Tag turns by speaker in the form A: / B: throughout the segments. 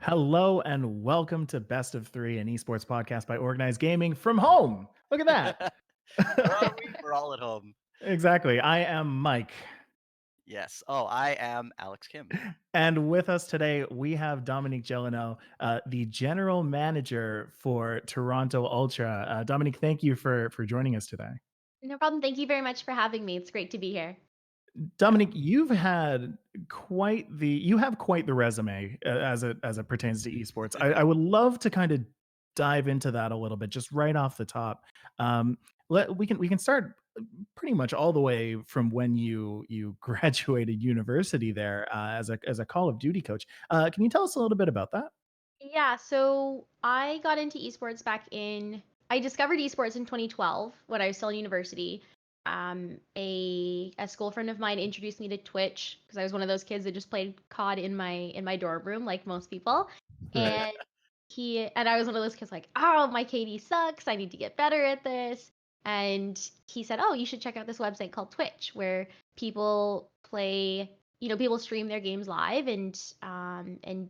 A: Hello and welcome to Best of Three, an esports podcast by Organized Gaming from home. Look at
B: Where are
A: that.
B: we? We're all at home.
A: Exactly. I am Mike.
B: Yes. Oh, I am Alex Kim.
A: And with us today, we have Dominique Gelineau, the general manager for Toronto Ultra. Dominique, thank you for joining us today.
C: No problem. Thank you very much for having me. It's great to be here.
A: Dominique, you have quite the resume as it pertains to esports. I would love to kind of dive into that a little bit, just right off the top. Um, we can start pretty much all the way from when you graduated university there as a Call of Duty coach. Can you tell us a little bit about that?
C: Yeah, so I got into esports I discovered esports in 2012 when I was still in university. A school friend of mine introduced me to Twitch because I was one of those kids that just played COD in my dorm room, like most people.
A: Right.
C: And I was one of those kids like, oh, my KD sucks. I need to get better at this. And he said, oh, you should check out this website called Twitch where people play, people stream their games live, and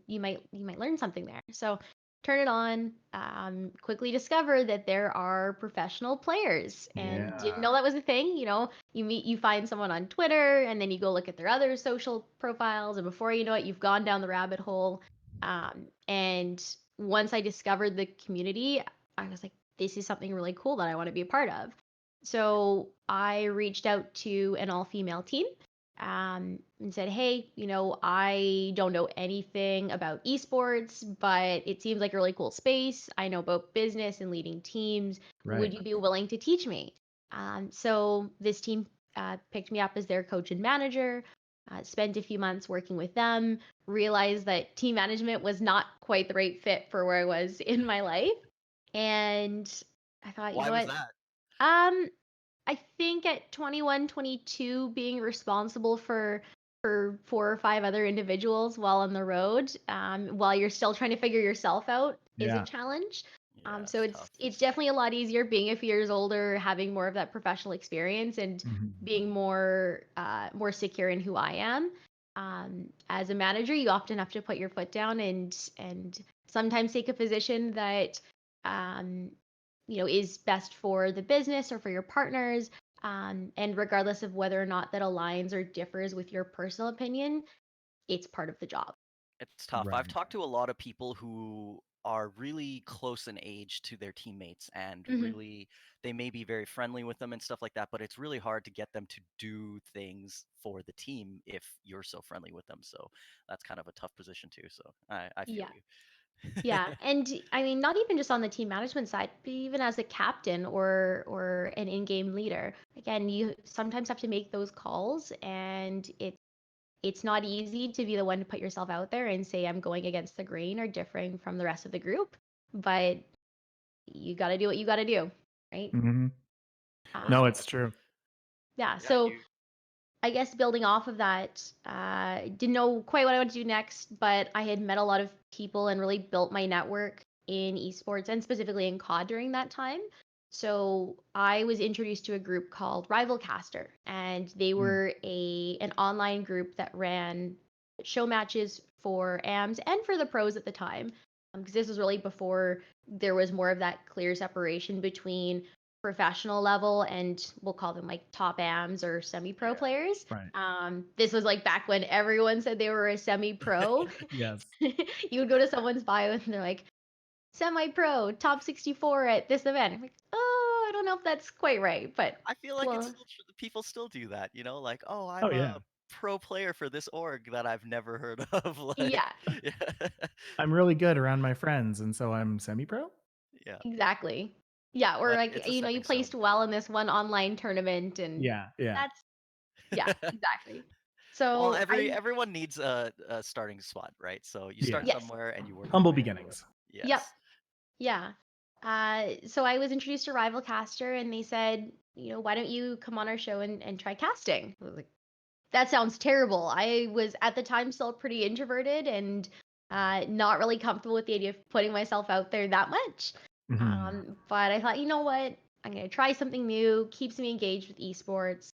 C: you might learn something there. So turn it on. Quickly discover that there are professional players, and didn't
A: Yeah.
C: know that was a thing. You find someone on Twitter, and then you go look at their other social profiles, and before you know it, you've gone down the rabbit hole. And once I discovered the community, I was like, this is something really cool that I want to be a part of. So I reached out to an all-female team, and said, hey, I don't know anything about esports, but it seems like a really cool space. I know about business and leading teams. Would
A: Right.
C: you be willing to teach me? So this team picked me up as their coach and manager. Spent a few months working with them, realized that team management was not quite the right fit for where I was in my life. And I thought, you
B: Why
C: know
B: was
C: what?
B: that?
C: Um, I think at 21, 22, being responsible for four or five other individuals while on the road, while you're still trying to figure yourself out, is a
A: Yeah.
C: challenge.
B: Yeah,
C: So
B: it's
C: it's
B: tough.
C: it's definitely a lot easier being a few years older, having more of that professional experience, and
A: Mhm.
C: being more secure in who I am. As a manager, you often have to put your foot down, and sometimes take a position that um, is best for the business or for your partners. And regardless of whether or not that aligns or differs with your personal opinion, it's part of the job.
B: It's tough. I've
A: Right.
B: talked to a lot of people who are really close in age to their teammates and
C: Hmm.
B: really they may be very friendly with them and stuff like that, but it's really hard to get them to do things for the team if you're so friendly with them. So that's kind of a tough position too. So I feel
C: Yeah.
B: you.
C: Yeah. And I mean, not even just on the team management side, but even as a captain or an in-game leader. Again, you sometimes have to make those calls, and it's not easy to be the one to put yourself out there and say I'm going against the grain or differing from the rest of the group, but you got to do what you got to do, right?
A: Mhm. No,
C: Um,
A: it's true.
C: yeah.
B: Yeah,
C: So
B: you
C: I guess building off of that, didn't know quite what I wanted to do next, but I had met a lot of people and really built my network in esports and specifically in COD during that time. So I was introduced to a group called Rivalcaster, and they
A: Mm.
C: were an online group that ran show matches for AMs and for the pros at the time, because this was really before there was more of that clear separation between professional level and we'll call them like top AMs or semi-pro
B: yeah.
C: players.
A: Right.
C: This was like back when everyone said they were a semi-pro.
A: Yes.
C: You would go to someone's bio and they're like, semi-pro, top 64 at this event. I'm like, oh, I don't know if that's quite right, but
B: I feel like it's
C: well,
B: still people still do that, like, "Oh,
A: Oh,
B: I'm
A: yeah.
B: a pro player for this org that I've never heard of." Like,
C: yeah,
B: yeah.
A: I'm really good around my friends, and so I'm semi-pro?
B: Yeah,
C: exactly. Yeah, or
B: but
C: like,
B: it's a
C: you
B: stepping
C: placed
B: stone.
C: well in this one online tournament, and
A: Yeah, yeah.
C: that's, yeah, exactly.
B: Well,
C: So
B: everyone needs a starting spot, right? So you start
A: Yeah.
C: yes,
B: somewhere and you work your
A: Humble
B: way up.
A: beginnings.
C: yep.
B: Yes.
C: Yeah. So I was introduced to Rival Caster, and they said, why don't you come on our show and try casting? I was like, that sounds terrible. I was at the time still pretty introverted and not really comfortable with the idea of putting myself out there that much.
A: Mhm.
C: But I thought, you know what? I'm going to try something new, keeps me engaged with esports.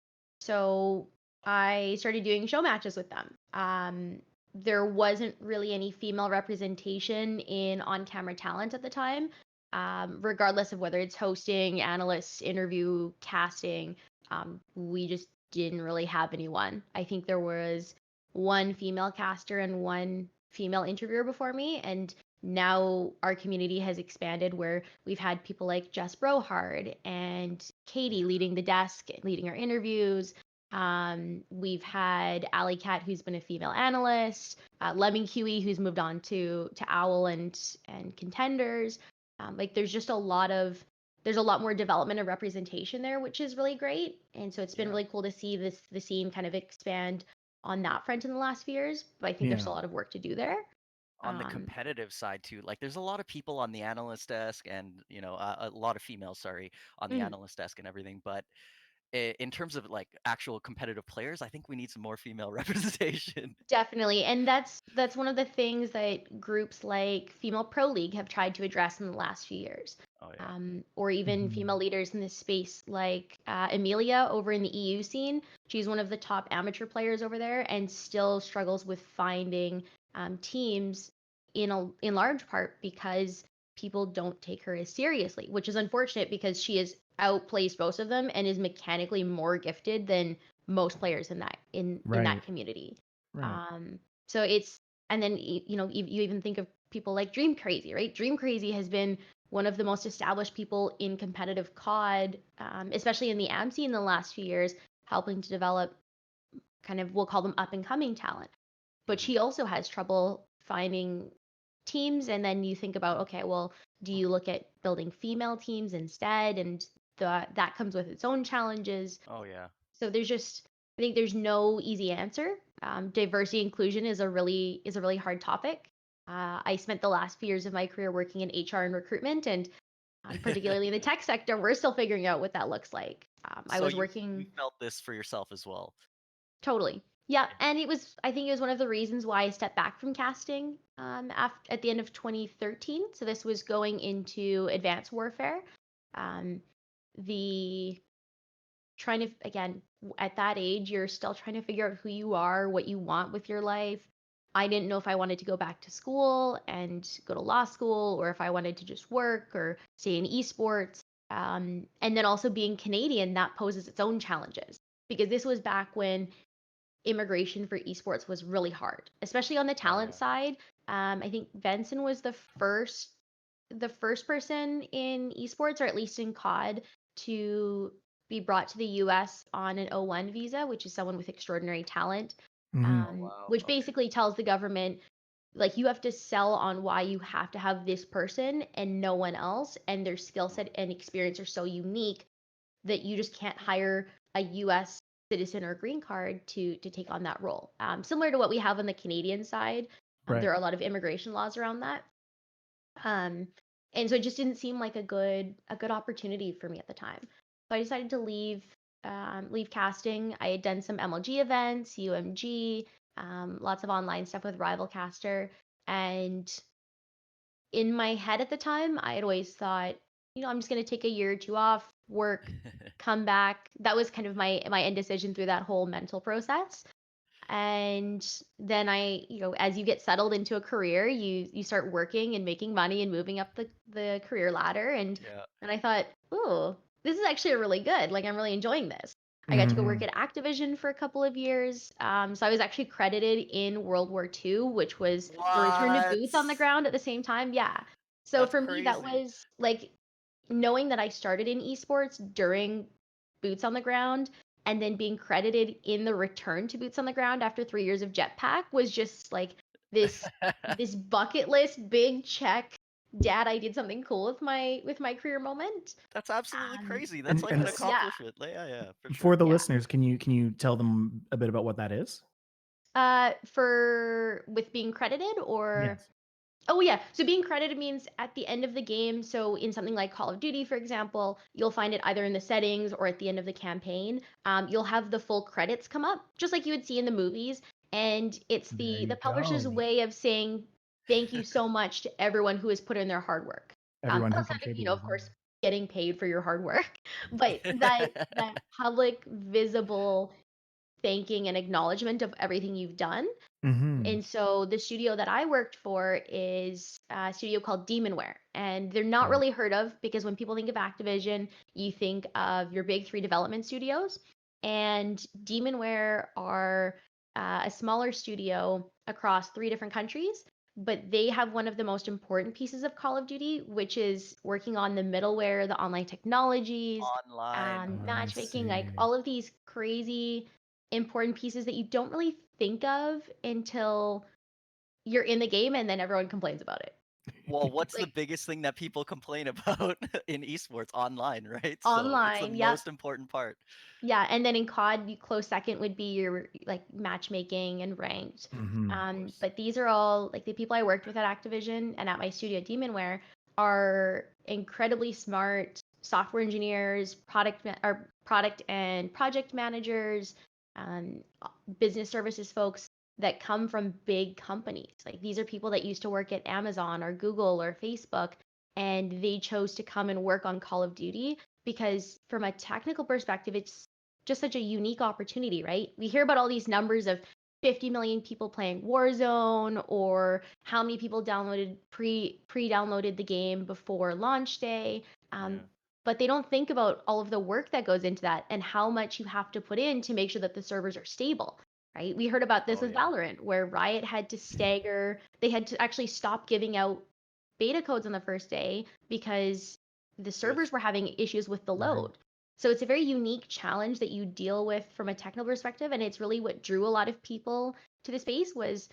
C: So I started doing show matches with them. there wasn't really any female representation in on-camera talent at the time, regardless of whether it's hosting, analysts, interview, casting. We just didn't really have anyone. I think there was one female caster and one female interviewer before me, and now our community has expanded where we've had people like Jess Brohard and Katie leading the desk, leading our interviews. We've had Alley Cat, who's been a female analyst, Lemming Huey, who's moved on to Owl and Contenders. Like there's just there's a lot more development and representation there, which is really great. And so it's been really cool to see the scene kind of expand on that front in the last few years. But I think there's a lot of work to do there.
B: On the competitive side too, like there's a lot of people on the analyst desk and a lot of females, sorry, on the analyst desk and everything, but in terms of like actual competitive players, I think we need some more female representation.
C: Definitely. And that's one of the things that groups like Female Pro League have tried to address in the last few years.
B: Oh yeah.
C: Or even female leaders in this space like Amelia over in the EU scene. She's one of the top amateur players over there and still struggles with finding teams in large part because people don't take her as seriously, which is unfortunate because she has outplaced most of them and is mechanically more gifted than most players in that community.
A: Right.
C: So it's, and then you even think of people like Dream Crazy, right? Dream Crazy has been one of the most established people in competitive COD, especially in the AM scene in the last few years, helping to develop kind of, we'll call them up and coming talent. But she also has trouble finding teams. And then you think about, okay, well, do you look at building female teams instead? And that comes with its own challenges.
B: Oh yeah.
C: So I think there's no easy answer. Diversity inclusion is a really hard topic. I spent the last few years of my career working in HR and recruitment, and particularly in the tech sector, we're still figuring out what that looks like. I was working.
B: You felt this for yourself as well.
C: Totally. Yeah, and I think it was one of the reasons why I stepped back from casting at the end of 2013. So this was going into Advanced Warfare. The trying to, again, at that age, you're still trying to figure out who you are, what you want with your life. I didn't know if I wanted to go back to school and go to law school or if I wanted to just work or stay in esports. And then also being Canadian, that poses its own challenges because this was back when immigration for esports was really hard, especially on the talent side. I think Benson was the first person in esports, or at least in COD, to be brought to the US on an O1 visa, which is someone with extraordinary talent, which basically tells the government, like, you have to sell on why you have to have this person and no one else, and their skill set and experience are so unique that you just can't hire a US citizen or green card to take on that role. Similar to what we have on the Canadian side, there are a lot of immigration laws around that. And so it just didn't seem like a good opportunity for me at the time. So I decided to leave casting. I had done some MLG events, UMG, lots of online stuff with Rivalcaster, and in my head at the time, I had always thought, I'm just going to take a year or two off, work, come back. That was kind of my indecision through that whole mental process. And then as you get settled into a career, you start working and making money and moving up the career ladder. And I thought, oh, this is actually really good. Like, I'm really enjoying this. I got to go work at Activision for a couple of years. So I was actually credited in World War II, which was the return to boots on the ground at the same time. Yeah. So
B: That's
C: for me, that
B: crazy.
C: was like knowing that I started in esports during boots on the ground and then being credited in the return to boots on the ground after 3 years of jetpack was just like this bucket list, big check. Dad, I did something cool with my career moment.
B: That's absolutely crazy. That's like
A: and
B: an accomplishment. Yeah, for sure.
A: For the listeners, can you tell them a bit about what that is?
C: With being credited or?
A: Yes.
C: Oh yeah, so being credited means at the end of the game. So in something like Call of Duty, for example, you'll find it either in the settings or at the end of the campaign. You'll have the full credits come up, just like you would see in the movies, and it's the publisher's way of saying thank you so much to everyone who has put in their hard work.
A: Everyone who
C: Plus having,
A: contributed.
C: of course, getting paid for your hard work, but that public, visible thanking and acknowledgement of everything you've done.
A: Mhm.
C: And so the studio that I worked for is a studio called Demonware. And they're not
A: Okay.
C: really heard of because when people think of Activision, you think of your big three development studios. And Demonware are a smaller studio across three different countries, but they have one of the most important pieces of Call of Duty, which is working on the middleware, the online technologies,
B: Online.
A: I
C: matchmaking, like
A: see.
C: all of these crazy important pieces that you don't really think of until you're in the game and then everyone complains about it.
B: Well, what's the
C: Like
B: biggest thing that people complain about in esports? Online, right? So it's the
C: online, yep.
B: most important part.
C: Yeah, and then in COD, close second would be your like matchmaking and ranked.
A: Mhm.
B: Of course.
C: But these are all like the people I worked with at Activision and at my studio Demonware are incredibly smart software engineers, product and project managers, um, business services folks that come from big companies. Like these are people that used to work at Amazon or Google or Facebook, and they chose to come and work on Call of Duty because from a technical perspective, it's just such a unique opportunity, right? We hear about all these numbers of 50 million people playing Warzone or how many people downloaded pre-downloaded the game before launch day. Um,
B: Yeah.
C: but they don't think about all of the work that goes into that and how much you have to put in to make sure that the servers are stable, right? We heard about this
B: Oh
C: with
B: yeah.
C: Valorant, where Riot had to stagger, they had to actually stop giving out beta codes on the first day because the
B: With
C: servers were having issues with the
A: Right.
C: load. So it's a very unique challenge that you deal with from a technical perspective, and it's really what drew a lot of people to the space was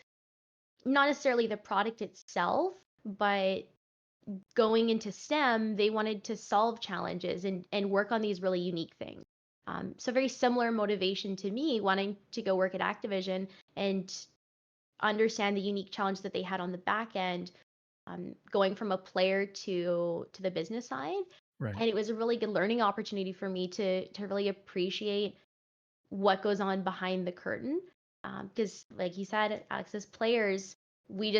C: not necessarily the product itself, but going into STEM, they wanted to solve challenges and work on these really unique things. So very similar motivation to me wanting to go work at Activision and understand the unique challenge that they had on the back end, going from a player to the business side.
A: Right.
C: And it was a really good learning opportunity for me to really appreciate what goes on behind the curtain. Because like you said, Alex, as players, we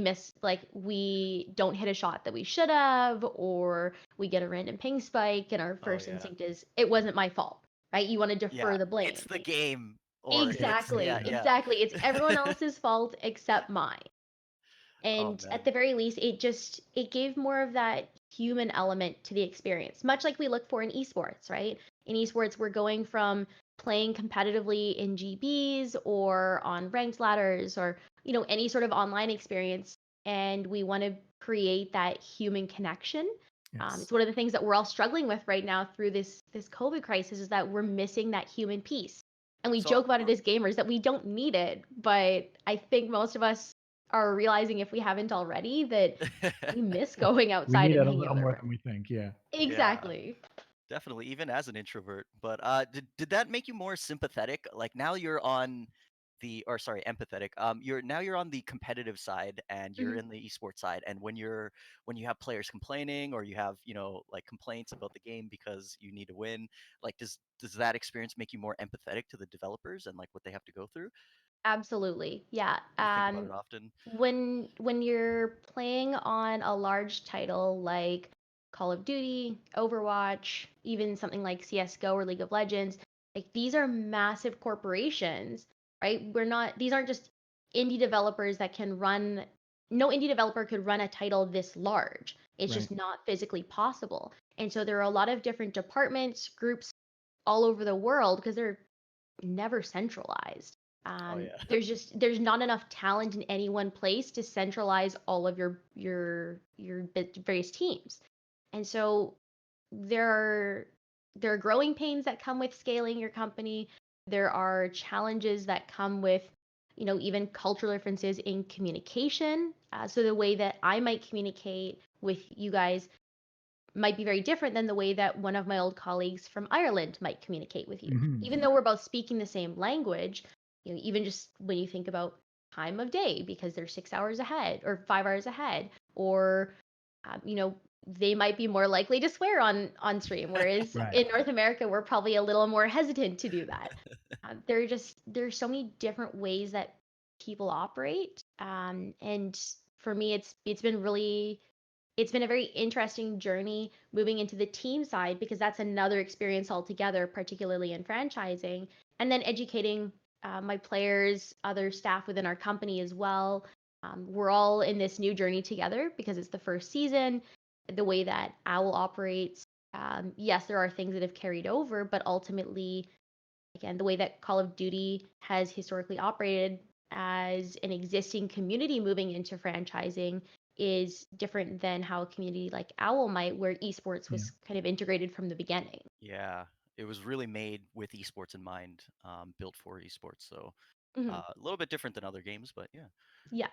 C: miss, like we don't hit a shot that we should have, or we get a random ping spike, and our
B: oh
C: first
B: yeah.
C: instinct is it wasn't my fault, right? You want to
B: Yeah.
C: defer the blame.
B: It's the
C: Like
B: game or it's
C: exactly,
B: yeah,
A: Yeah.
B: yeah.
C: exactly. It's everyone else's fault except mine.
B: Oh
C: And at
B: man.
C: the very least, it gave more of that human element to the experience, much like we look for in esports, right? In esports, we're going from playing competitively in GBs or on ranked ladders or any sort of online experience, and we want to create that human connection.
A: Yes.
C: It's one of the things that we're all struggling with right now through this COVID crisis is that we're missing that human piece. And we
B: So
C: joke about it as gamers that we don't need it, but I think most of us are realizing, if we haven't already, that we miss going
A: We
C: outside
A: need
C: and
A: it a
C: hanging out
A: little
C: with our
A: more
C: friends.
A: than we think. Yeah.
B: yeah.
C: Exactly.
B: Definitely, even as an introvert. But did that make you more sympathetic? Like now you're on the, or sorry, empathetic. You're on the competitive side and you're
C: Mhm.
B: in the esports side. And when you have players complaining or you have like complaints about the game because you need to win, like does that experience make you more empathetic to the developers and like what they have to go through?
C: Absolutely. Yeah.
B: You think about it often.
C: When you're playing on a large title like Call of Duty, Overwatch, even something like CS:GO or League of Legends, like these are massive corporations, right? These aren't just indie developers that can run no indie developer could run a title this large. It's
A: Right.
C: just not physically possible. And so there are a lot of different departments, groups all over the world because they're never centralized.
B: Oh yeah.
C: There's not enough talent in any one place to centralize all of various teams, and so there are there are growing pains that come with scaling your company. There are challenges that come with even cultural differences in communication. So the way that I might communicate with you guys might be very different than the way that one of my old colleagues from Ireland might communicate with you.
A: Mhm.
C: Even though we're both speaking the same language, even just when you think about time of day, because they're 6 hours ahead or 5 hours ahead, or they might be more likely to swear on stream, whereas
A: Right.
C: in North America we're probably a little more hesitant to do that. There's so many different ways that people operate, and for me it's been a very interesting journey moving into the team side because that's another experience altogether, particularly in franchising, and then educating my players, other staff within our company as well. We're all in this new journey together because it's the first season. The way that Owl operates, yes, there are things that have carried over, but ultimately, again, the way that Call of Duty has historically operated as an existing community moving into franchising is different than how a community like Owl might, where esports
A: Yeah.
C: was kind of integrated from the beginning.
B: Yeah, it was really made with esports in mind, built for esports. So
C: Hmm.
B: a little bit different than other games, but yeah.
C: Yeah.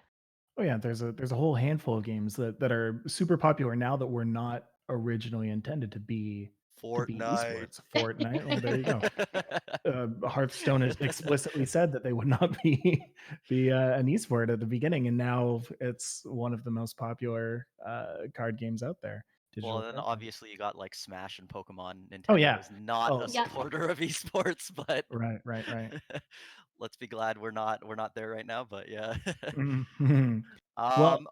A: Oh yeah, there's a whole handful of games that are super popular now that were not originally intended to be
B: Fortnite.
A: esports. Fortnite, well, there you go. Hearthstone has explicitly said that they would not be an esport at the beginning, and now it's one of the most popular card games out there.
B: Well,
A: Digital
B: then
A: card games.
B: obviously you got like Smash and Pokemon.
A: Oh
B: Nintendo
A: yeah.
B: is not a
A: Oh
C: Yeah.
B: supporter of esports, but
A: right.
B: let's be glad we're not there right now. But yeah.
A: Mhm. Well,
B: um.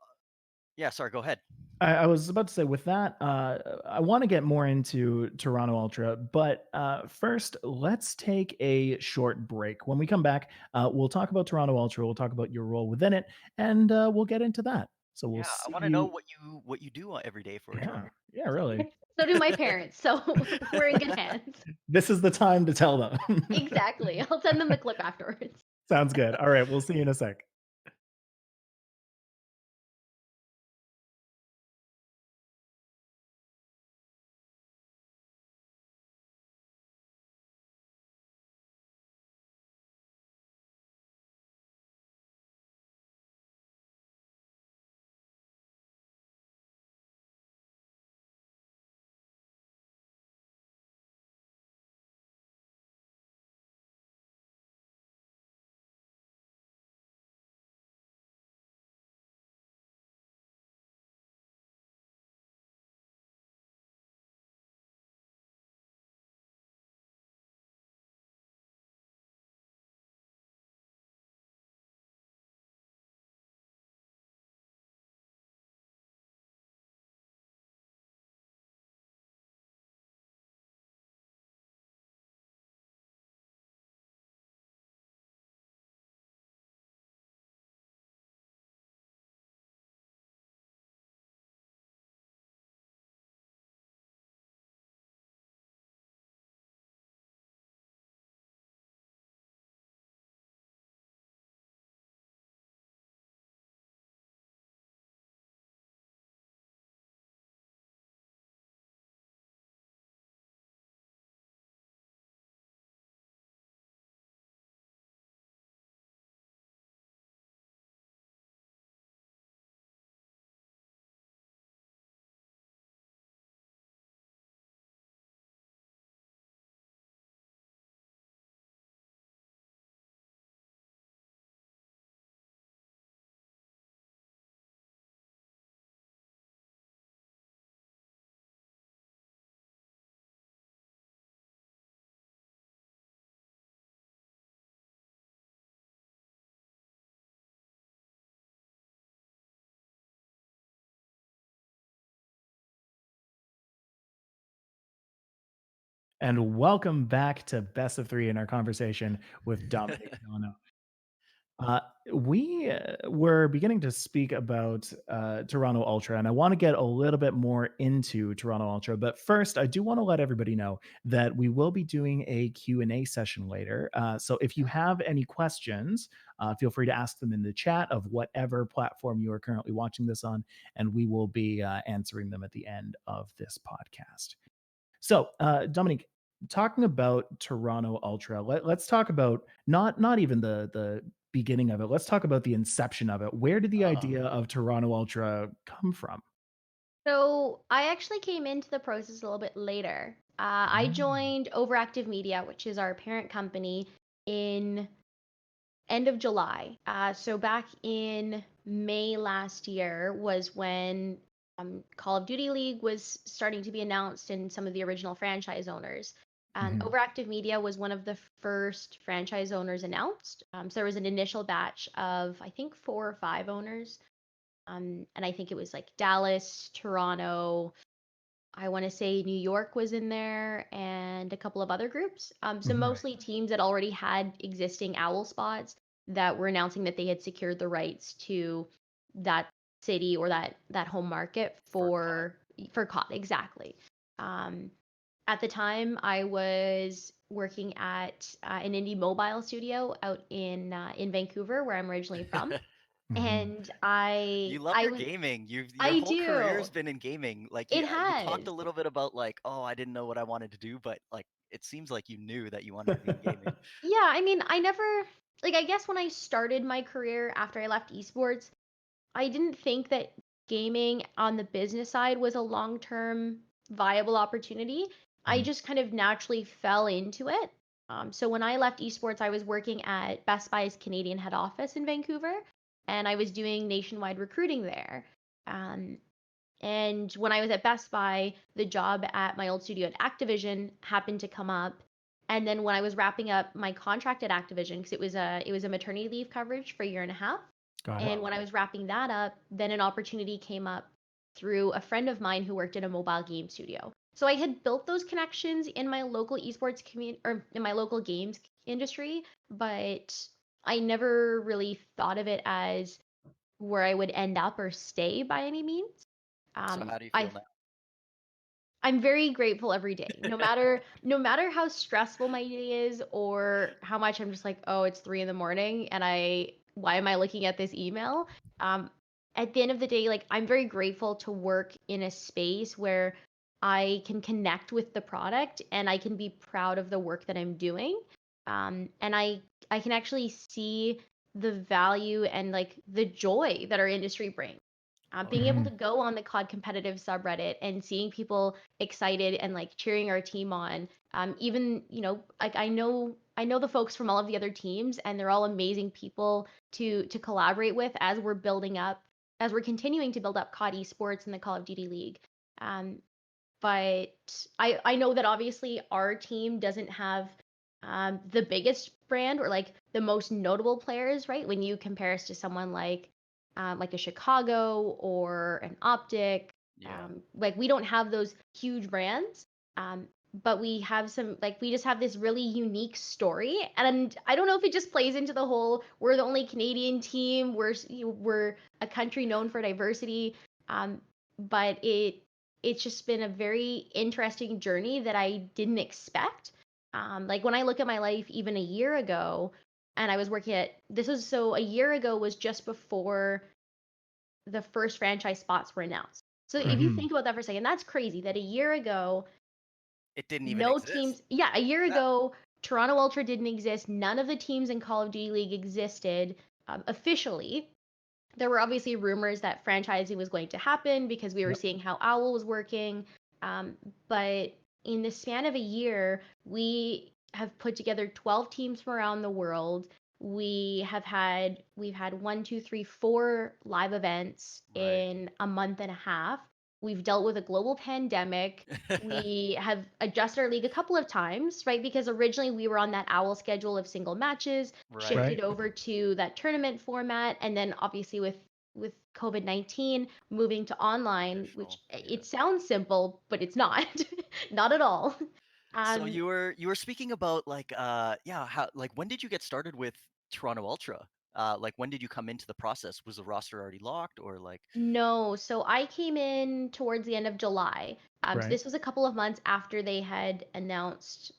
B: Yeah. Sorry. Go ahead.
A: I was about to say with that, I want to get more into Toronto Ultra, but first, let's take a short break. When we come back, we'll talk about Toronto Ultra. We'll talk about your role within it, and we'll get into that. So we'll
B: Yeah, I
A: see
B: want to know
A: you.
B: what you do every day for a job.
A: Yeah, really.
C: So do my parents. So we're in good hands.
A: This is the time to tell them.
C: Exactly. I'll send them the clip afterwards.
A: Sounds good. All right, we'll see you in a sec. And welcome back to Best of Three in our conversation with Dominique Gelineau. Uh, we were beginning to speak about Toronto Ultra, and I want to get a little bit more into Toronto Ultra. But first, I do want to let everybody know that we will be doing a Q&A session later. So if you have any questions, feel free to ask them in the chat of whatever platform you are currently watching this on, and we will be answering them at the end of this podcast. So, Dominique, talking about Toronto Ultra, let's talk about not even the beginning of it. Let's talk about the inception of it. Where did the
B: Uh,
A: idea of Toronto Ultra come from?
C: So I actually came into the process a little bit later. I
A: Mm.
C: joined OverActive Media, which is our parent company, in end of July. So back in May last year was when Call of Duty League was starting to be announced and some of the original franchise owners. And
A: Mhm.
C: OverActive Media was one of the first franchise owners announced. So there was an initial batch of, I think, 4 or 5 owners. And I think it was like Dallas, Toronto, I want to say New York was in there and a couple of other groups. So
A: Mhm.
C: mostly teams that already had existing owl spots that were announcing that they had secured the rights to that city or that home market
B: For COD.
C: for COD exactly. Um, at the time, I was working at an indie mobile studio out in Vancouver, where I'm originally from,
A: Mhm.
C: and
B: You love
C: I
B: your
C: was
B: gaming. Your
C: I
B: whole career's
C: do.
B: been in gaming. Like
C: It
B: you talked
C: has.
B: a little bit about like, oh, I didn't know what I wanted to do, but like it seems like you knew that you wanted to be in gaming.
C: Yeah, I mean, I never like I guess when I started my career after I left esports, I didn't think that gaming on the business side was a long-term viable opportunity. I
A: Mhm.
C: just kind of naturally fell into it. So when I left esports, I was working at Best Buy's Canadian head office in Vancouver, and I was doing nationwide recruiting there. Um, and when I was at Best Buy, the job at my old studio at Activision happened to come up. And then when I was wrapping up my contract at Activision, because it was a maternity leave coverage for a year and a half,
A: Got
B: Oh
A: it.
C: and
B: wow.
C: when I was wrapping that up, then an opportunity came up through a friend of mine who worked in a mobile game studio. So I had built those connections in my local esports community or in my local games industry, but I never really thought of it as where I would end up or stay by any means.
B: So
C: Um,
B: how do you
C: I
B: feel now?
C: I'm very grateful every day. No matter how stressful my day is or how much I'm just like, oh, it's 3 in the morning and why am I looking at this email? Um, at the end of the day, like I'm very grateful to work in a space where I can connect with the product and I can be proud of the work that I'm doing. And I can actually see the value and like the joy that our industry brings.
B: Oh
C: Being
B: yeah.
C: able to
A: Mhm.
C: go on the COD competitive subreddit and seeing people excited and like cheering our team on. Even like I know the folks from all of the other teams, and they're all amazing people to collaborate with as we're continuing to build up COD esports and the Call of Duty League. Um, but I know that obviously our team doesn't have the biggest brand or like the most notable players, right? When you compare us to someone like a Chicago or an Optic,
B: Yeah.
C: like we don't have those huge brands, um, but we have some like we just have this really unique story, and I don't know if it just plays into the whole we're the only Canadian team, we're a country known for diversity, but it's just been a very interesting journey that I didn't expect. Like when I look at my life even a year ago, and I was working at this was so a year ago was just before the first franchise spots were announced. So if
B: Right.
C: you
A: Mhm.
C: think about that for a second, that's crazy that a year ago,
B: It didn't even
C: no
B: exist.
C: teams, yeah, a year
B: Yeah.
C: ago, Toronto Ultra didn't exist. None of the teams in Call of Duty League existed officially. There were obviously rumors that franchising was going to happen because we were
A: Yep.
C: seeing how Owl was working. Um, but in the span of a year, we have put together 12 teams from around the world. We've had one, two, three, four live events
B: Right.
C: in a month and a half. We've dealt with a global pandemic. We have adjusted our league a couple of times, right? Because originally we were on that owl schedule of single matches,
B: Right.
C: shifted
A: Right.
C: over to that tournament format, and then obviously with COVID-19 moving to online, which
B: Traditional. Yeah.
C: it sounds simple, but it's not. Not at all.
B: So
C: Um,
B: you were speaking about like yeah, how like when did you get started with Toronto Ultra? Like when did you come into the process? Was the roster already locked or like
C: no, so I came in towards the end of July. So
A: Right.
C: this was a couple of months after they had been announced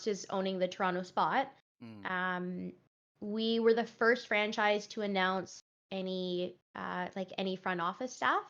C: as owning the Toronto spot.
B: mm,
C: Um, we were the first franchise to announce any front office staff.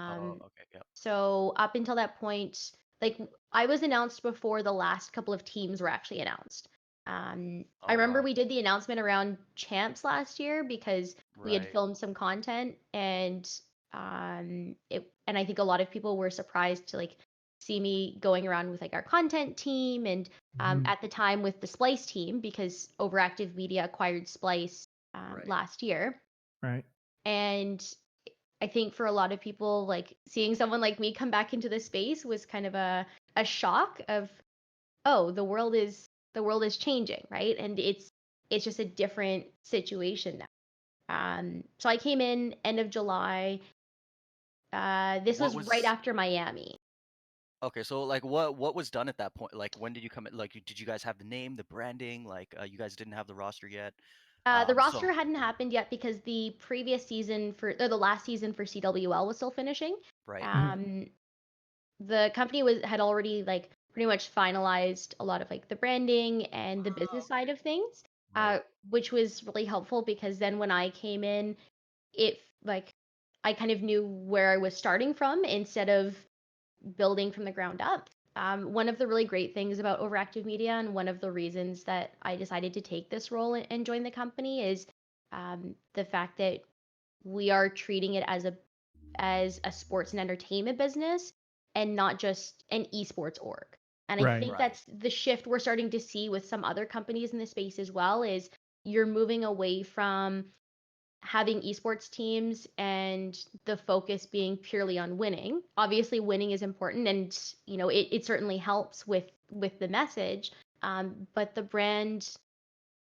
B: oh,
C: Um,
B: okay, yeah.
C: so up until that point, like I was announced before the last couple of teams were actually announced. I
B: Oh
C: remember
B: wow.
C: we did the announcement around champs last year because we had
B: Right.
C: filmed some content, and I think a lot of people were surprised to like see me going around with like our content team and
A: Mhm.
C: at the time with the Splice team because Overactive Media acquired Splice
B: Right.
C: last year.
A: Right.
C: And I think for a lot of people, like seeing someone like me come back into the space was kind of a shock of, oh, the world is changing, right? And it's just a different situation now. So I came in end of July. This
B: What
C: was right
B: was
C: after Miami.
B: Okay, so like what was done at that point? Like when did you come in? Like did you guys have the name, the branding? Like you guys didn't have the roster yet.
C: The
B: So
C: roster hadn't happened yet because the previous season or the last season for CWL was still finishing.
B: right.
A: Mhm.
C: The company had already like pretty much finalized a lot of like the branding and the business side of things,
B: Right.
C: which was really helpful because then when I came in, it like I kind of knew where I was starting from instead of building from the ground up. One of the really great things about Overactive Media and one of the reasons that I decided to take this role and join the company is the fact that we are treating it as a sports and entertainment business and not just an esports org. And I
A: Right.
C: think
B: Right.
C: that's the shift we're starting to see with some other companies in the space as well is you're moving away from having esports teams and the focus being purely on winning. Obviously winning is important and it certainly helps with the message. But the brand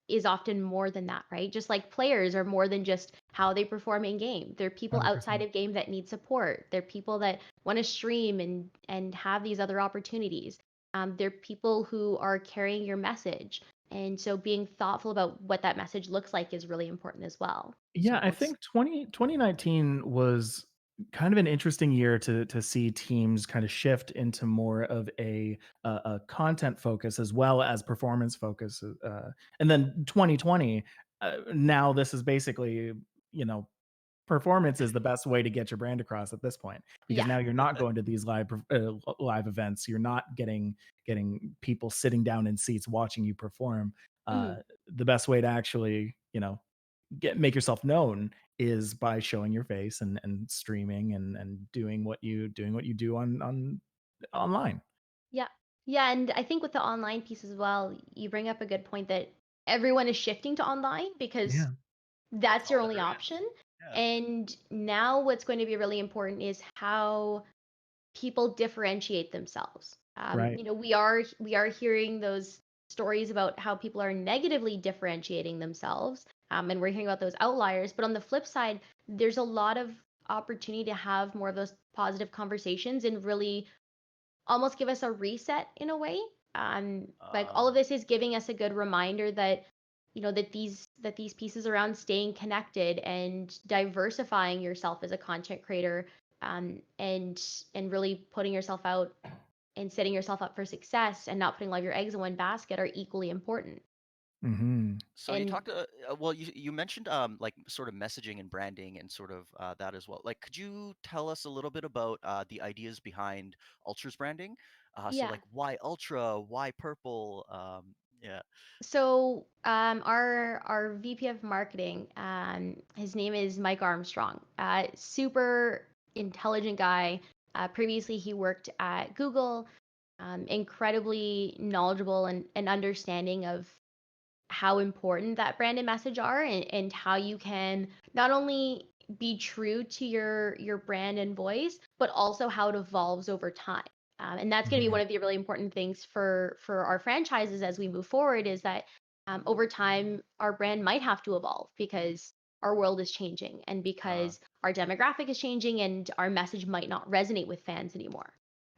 C: is often more than that, right? Just like players are more than just how they perform in game. They're people outside
A: 100%.
C: of game that need support. They're people that want to stream and have these other opportunities. They're people who are carrying your message. And so being thoughtful about what that message looks like is really important as well.
A: Yeah,
B: So
A: I
B: what's
A: think 2019 was kind of an interesting year to see teams kind of shift into more of a content focus as well as performance focus. And then 2020, now this is basically, you know, performance is the best way to get your brand across at this point because
C: Yeah.
A: now you're not going to these live events. You're not getting people sitting down in seats watching you perform.
C: Mhm.
A: The best way to actually, make yourself known is by showing your face and streaming and doing what you do on online.
C: Yeah. Yeah, and I think with the online piece as well, you bring up a good point that everyone is shifting to online because
A: Yeah.
B: That's
C: that's
B: all
C: your only
B: there is.
C: option.
B: Yeah.
C: And now what's going to be really important is how people differentiate themselves.
A: Right.
C: We are hearing those stories about how people are negatively differentiating themselves, and we're hearing about those outliers. But on the flip side, there's a lot of opportunity to have more of those positive conversations and really almost give us a reset in a way. Like all of
B: Um
C: this is giving us a good reminder that that these pieces around staying connected and diversifying yourself as a content creator, and really putting yourself out and setting yourself up for success and not putting all of your eggs in one basket are equally important.
A: Mhm.
B: So you
C: And
B: talked well you mentioned like sort of messaging and branding and sort of that as well. Like could you tell us a little bit about the ideas behind Ultra's branding? So
C: yeah,
B: like why Ultra, why purple? Yeah.
C: so our VP of marketing, his name is Mike Armstrong. Super intelligent guy. Previously, he worked at Google. Incredibly knowledgeable and understanding of how important that brand and message are, and how you can not only be true to your brand and voice, but also how it evolves over time. And that's going to be one
A: Mhm.
C: of the really important things for our franchises as we move forward is that over time our brand might have to evolve because our world is changing and
B: Uh
C: because our demographic is changing and our message might not resonate with fans anymore.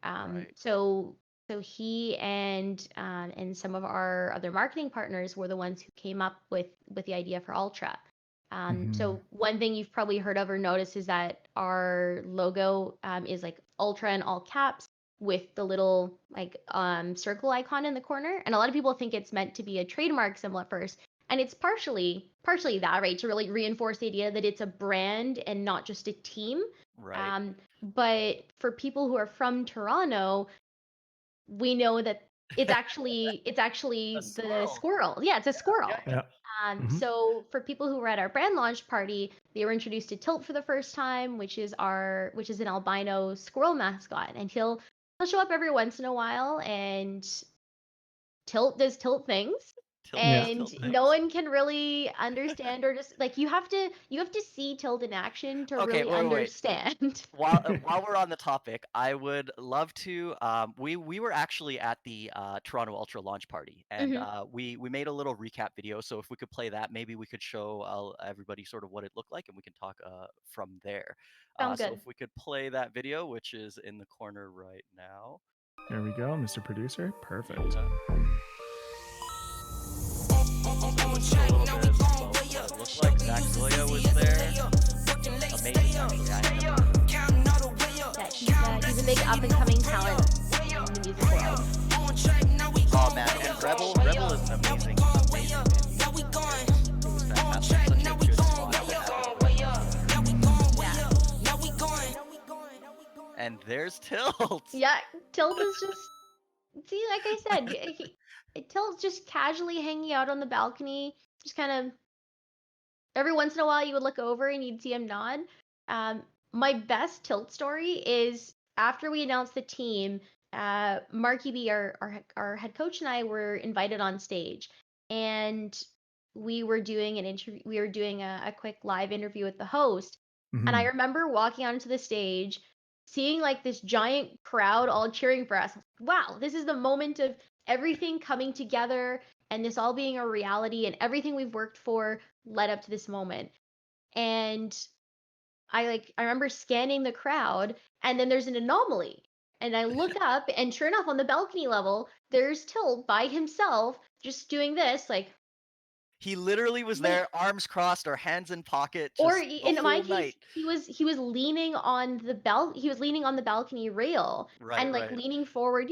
B: right.
C: So he and some of our other marketing partners were the ones who came up with the idea for Ultra.
A: Mhm.
C: So one thing you've probably heard of or noticed is that our logo is like Ultra in all caps with the little like circle icon in the corner, and a lot of people think it's meant to be a trademark symbol at first, and it's partially that, right, to really reinforce the idea that it's a brand and not just a team.
B: Right.
C: But for people who are from Toronto, we know that it's actually
B: A
C: the
B: squirrel.
C: squirrel. Yeah, it's a
B: Yeah,
C: squirrel.
B: yeah.
A: Yeah. Mhm.
C: So for people who were at our brand launch party, they were introduced to Tilt for the first time, which is an albino squirrel mascot, and he'll show up every once in a while, and Tilt does Tilt things.
B: Tilt
A: Yeah.
B: does
C: and
B: tilt
C: no
B: things.
C: one can really understand or just like you have to see Tilt in action to
B: Okay,
C: really
B: wait.
C: understand.
B: While we're on the topic, I would love to. We were actually at the Toronto Ultra launch party, and
C: Hmm.
B: we made a little recap video. So if we could play that, maybe we could show everybody sort of what it looked like, and we can talk from there.
C: Sounds
B: So if
C: good.
B: we could play that video, which is in the corner right now.
A: There we go, Mr. Producer. Perfect.
B: Yeah. So let's see a little bit about what it looked like. Zach Zoya was there. Amazing, actually. I had never heard of him.
C: Yeah, he's a big up and coming talent in the music world.
B: Oh man, and Rebel is an amazing man. It was fantastic. Such a good spot to have everybody
C: Yeah.
B: together. And there's Tilt.
C: Yeah, Tilt is just see, like I said, Tilt's just casually hanging out on the balcony, just kind of every once in a while you would look over and you'd see him nod. My best Tilt story is after we announced the team, Marky B, our head coach, and I were invited on stage, and we were doing an interview. We were doing a quick live interview with the host, and I
A: Mhm.
C: remember walking onto the stage, seeing like this giant crowd all cheering for us. Wow, this is the moment of everything coming together and this all being a reality and everything we've worked for led up to this moment. And I remember scanning the crowd and then there's an anomaly. And I look up and sure enough on the balcony level, there's Tilt by himself just doing this like
B: He literally was
C: wait,
B: there, arms crossed or hands in pocket,
C: or
B: just the
C: in my
B: whole
C: case
B: night.
C: he was leaning on he was leaning on the balcony rail
B: Right,
C: and like
B: right.
C: leaning forward,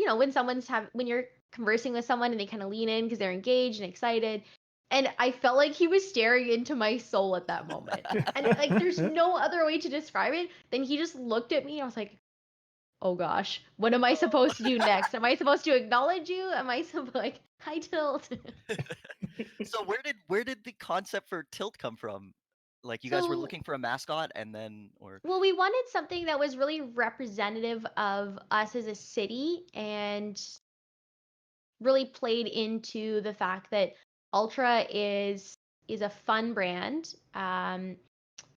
C: when you're conversing with someone and they kind of lean in because they're engaged and excited. And I felt like he was staring into my soul at that moment. And like there's no other way to describe it than he just looked at me and I was like, oh gosh, what am I supposed to do next? Am I supposed to acknowledge you? Am I supposed like hi Tilt?
B: So where did the concept for Tilt come from? Like you guys were
C: So
B: looking for a mascot and then or
C: well, we wanted something that was really representative of us as a city and really played into the fact that Ultra is a fun brand.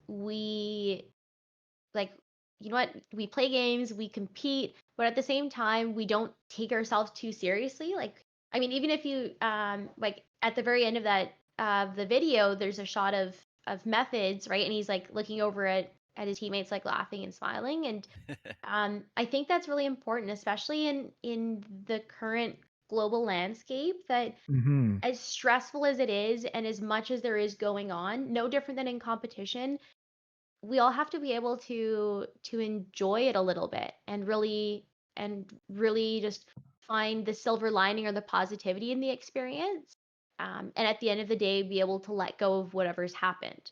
C: We like you know what? We play games, we compete, but at the same time, we don't take ourselves too seriously. Like I mean, even if you like at the very end of that the video, there's a shot of methods, right? And he's like looking over at his teammates like laughing and smiling and I think that's really important, especially in the current global landscape. That
A: Mhm.
C: as stressful as it is, and as much as there is going on, no different than in competition, we all have to be able to enjoy it a little bit and really just find the silver lining or the positivity in the experience. And at the end of the day, be able to let go of whatever's happened.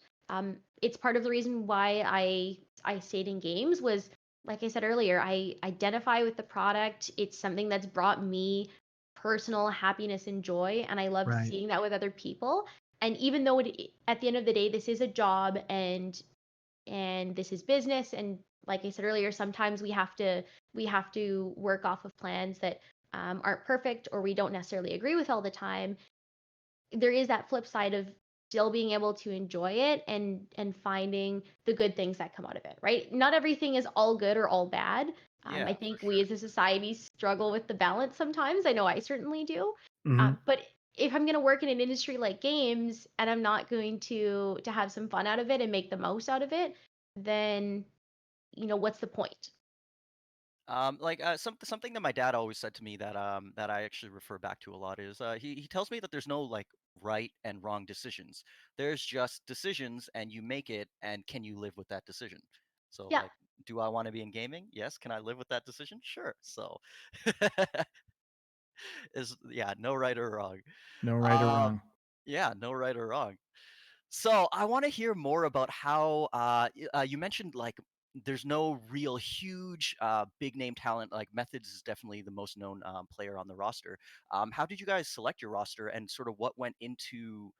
C: It's part of the reason why I stayed in games was like I said earlier, I identify with the product. It's something that's brought me personal happiness and joy, and I love
A: Right.
C: seeing that with other people. And even though at the end of the day, this is a job and this is business, and like I said earlier, sometimes we have to work off of plans that aren't perfect or we don't necessarily agree with all the time. There is that flip side of still being able to enjoy it and finding the good things that come out of it, right? Not everything is all good or all bad. I
B: yeah, for
C: think we
B: sure.
C: as a society struggle with the balance sometimes. I know I certainly do.
A: Mhm.
C: But if I'm going to work in an industry like games and I'm not going to have some fun out of it and make the most out of it, then what's the point?
B: Like something that my dad always said to me that I actually refer back to a lot is he tells me that there's no like right and wrong decisions. There's just decisions and you make it and can you live with that decision? So
C: Yeah.
B: like do I want to be in gaming? Yes. Can I live with that decision? Sure. So is yeah, no right or wrong.
A: No right or
B: Um
A: wrong.
B: yeah, no right or wrong. So I want to hear more about how you mentioned like there's no real huge big name talent. Like Methods is definitely the most known player on the roster. How did you guys select your roster and sort of what went into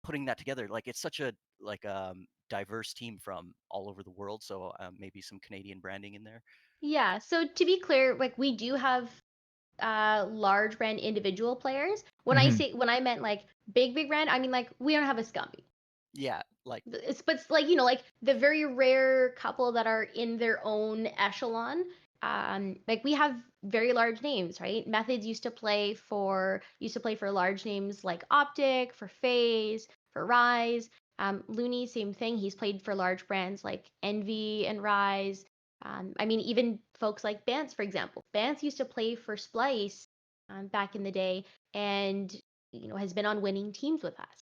B: putting that together? Like it's such a like diverse team from all over the world. So maybe some Canadian branding in there.
C: Yeah. So to be clear, like we do have large brand individual players. When
A: Mhm.
C: I meant like big brand, I mean like we don't have a Scumby.
B: Yeah, like
C: But like like the very rare couple that are in their own echelon. Like we have very large names, right? Methods used to play for large names like Optic, for FaZe, for Rise. Looney, same thing. He's played for large brands like Envy and Rise. I mean, even folks like Bance, for example. Bance used to play for Splice back in the day, and has been on winning teams with us.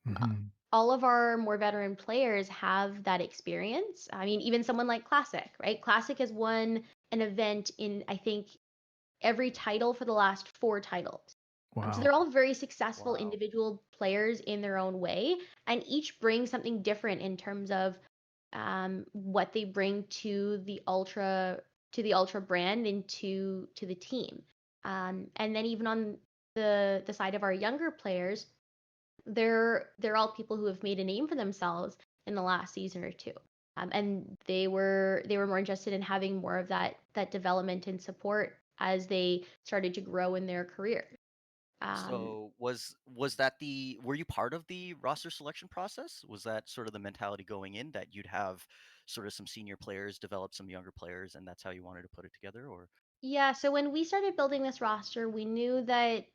A: Mhm.
C: All of our more veteran players have that experience. I mean, even someone like Classic, right? Classic has won an event in, I think, every title for the last 4 titles. So
A: Wow.
C: they're all very successful
B: wow.
C: individual players in their own way, and each bring something different in terms of what they bring to the ultra brand and to the team. And then even on the side of our younger players, they're all people who have made a name for themselves in the last season or two. And they were more interested in having more of that development and support as they started to grow in their career. Um,
B: So was that the were you part of the roster selection process? Was that sort of the mentality going in that you'd have sort of some senior players develop some younger players and that's how you wanted to put it together or
C: yeah, so when we started building this roster, we knew that,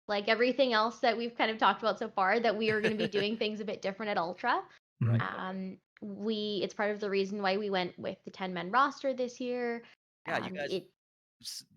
C: like everything else that we've kind of talked about so far, that we were going to be doing things a bit different at Ultra.
A: Mhm.
B: Right, okay.
C: It's part of the reason why we went with the 10-man roster this year.
B: Yeah,
C: It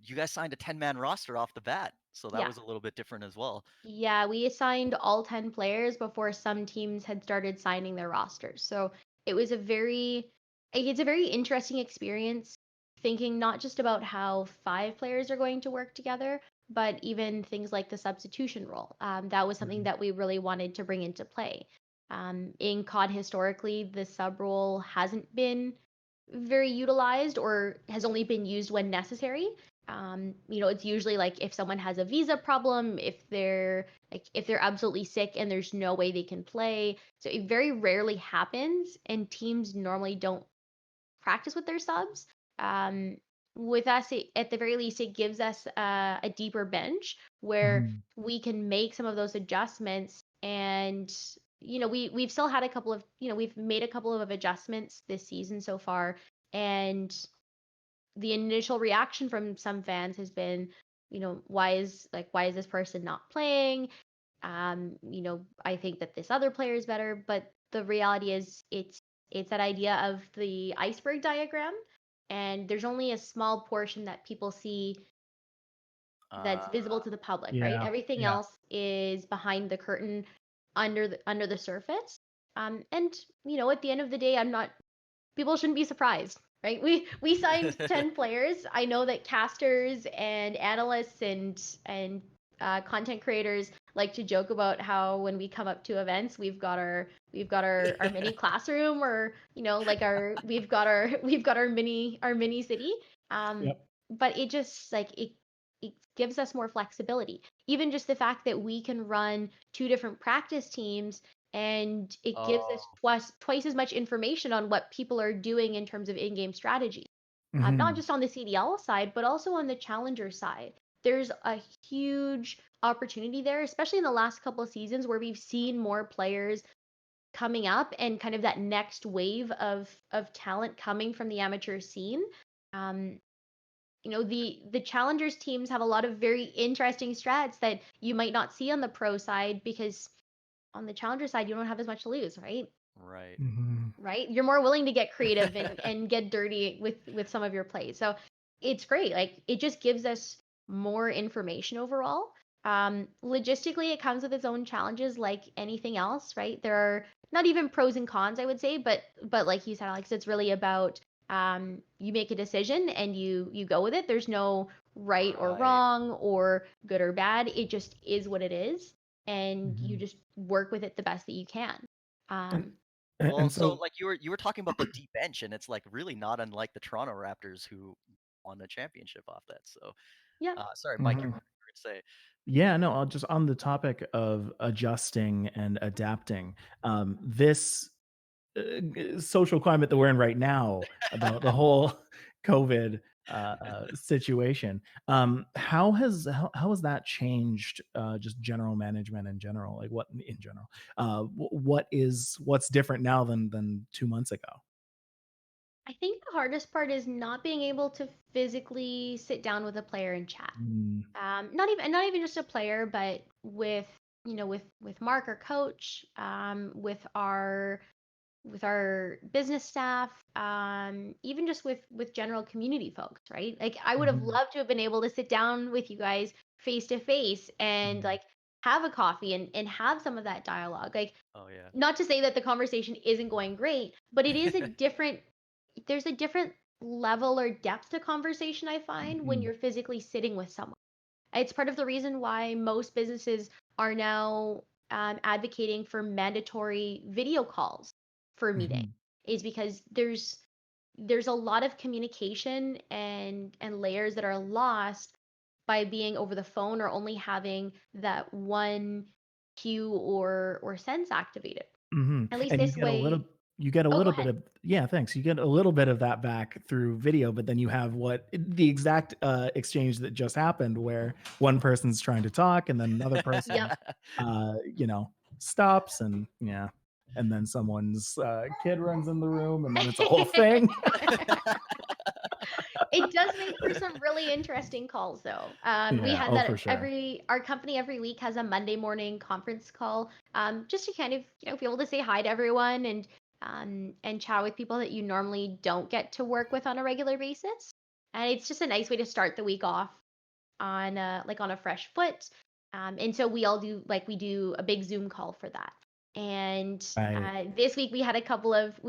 B: you guys signed a 10-man roster off the bat, so that
C: Yeah.
B: was a little bit different as well.
C: Yeah, we assigned all 10 players before some teams had started signing their rosters. So it was it's a very interesting experience thinking not just about how 5 players are going to work together, but even things like the substitution role. That was something
A: Mhm.
C: that we really wanted to bring into play. In COD historically, the sub role hasn't been very utilized or has only been used when necessary. It's usually like if someone has a visa problem, if they're absolutely sick and there's no way they can play. So it very rarely happens, and teams normally don't practice with their subs. Um, with us, at the very least, it gives us a deeper bench where
A: Mhm.
C: we can make some of those adjustments. And we've still had a couple of we've made a couple of adjustments this season so far, and the initial reaction from some fans has been, why is this person not playing? I think that this other player is better, but the reality is it's that idea of the iceberg diagram, and there's only a small portion that people see that's
B: Uh,
C: visible to the public, right?
A: Yeah.
C: Everything
A: Yeah.
C: else is behind the curtain, under the surface. And at the end of the day, people shouldn't be surprised, right? We signed 10 players. I know that casters and analysts and content creators like to joke about how when we come up to events, we've got our mini classroom, or like we've got our mini city. Um,
A: Yep.
C: but it just like it gives us more flexibility. Even just the fact that we can run 2 different practice teams, and it gives us
B: oh,
C: twice as much information on what people are doing in terms of in-game strategy. Not
A: Mhm.
C: just on the CDL side, but also on the challenger side. There's a huge opportunity there, especially in the last couple of seasons where we've seen more players coming up and kind of that next wave of talent coming from the amateur scene. Um, the challengers teams have a lot of very interesting strats that you might not see on the pro side, because on the challenger side you don't have as much to lose, right?
B: right.
A: Mhm.
C: Right? You're more willing to get creative and get dirty with some of your plays. So it's great. Like it just gives us more information overall. Logistically, it comes with its own challenges, like anything else, right? There are not even pros and cons, I would say, but like you said, Alex, it's really about you make a decision and you go with it. There's no right or
B: Right.
C: wrong or good or bad. It just is what it is, and you
A: Mhm.
C: just work with it the best that you can.
A: And
C: Um,
B: Well,
A: and
B: so
A: so
B: like you were talking about the deep bench, and it's like really not unlike the Toronto Raptors who won the championship off that. So,
C: yeah.
B: sorry, Mike, you
A: Mhm.
B: were going to say.
A: Yeah, no, I'll just on the topic of adjusting and adapting, this social climate that we're in right now, the whole COVID situation. How has that changed just general management in general? Like what in general? What's different now than 2 months ago?
C: I think the hardest part is not being able to physically sit down with a player and chat.
A: Mm,
C: Not even just a player, but with with Mark, our coach, with our business staff, even just with general community folks, right? Like I would have
A: mhm,
C: loved to have been able to sit down with you guys face to face and
A: mm,
C: like have a coffee and have some of that dialogue. Like
B: Oh yeah.
C: not to say that the conversation isn't going great, but it is a different there's a different level or depth to conversation I find when
A: mhm,
C: you're physically sitting with someone. It's part of the reason why most businesses are now advocating for mandatory video calls for meeting,
A: mhm,
C: is because there's a lot of communication and layers that are lost by being over the phone or only having that one cue or sense activated.
A: mhm.
C: At least
A: And
C: this way.
A: you get a
C: Oh, go
A: little bit
C: ahead.
A: of yeah, thanks. You get a little bit of that back through video, but then you have the exact exchange that just happened where one person's trying to talk and then another
C: Yep.
A: person stops and yeah, and then someone's kid runs in the room and then it's a whole thing.
C: It does make for some really interesting calls, though. We
A: Yeah,
C: had
A: oh
C: that
A: for sure.
C: our company every week has a Monday morning conference call, just to kind of be able to say hi to everyone and chat with people that you normally don't get to work with on a regular basis. And it's just a nice way to start the week off on on a fresh foot. And so we do a big Zoom call for that. And
A: Right.
C: this week we had a couple of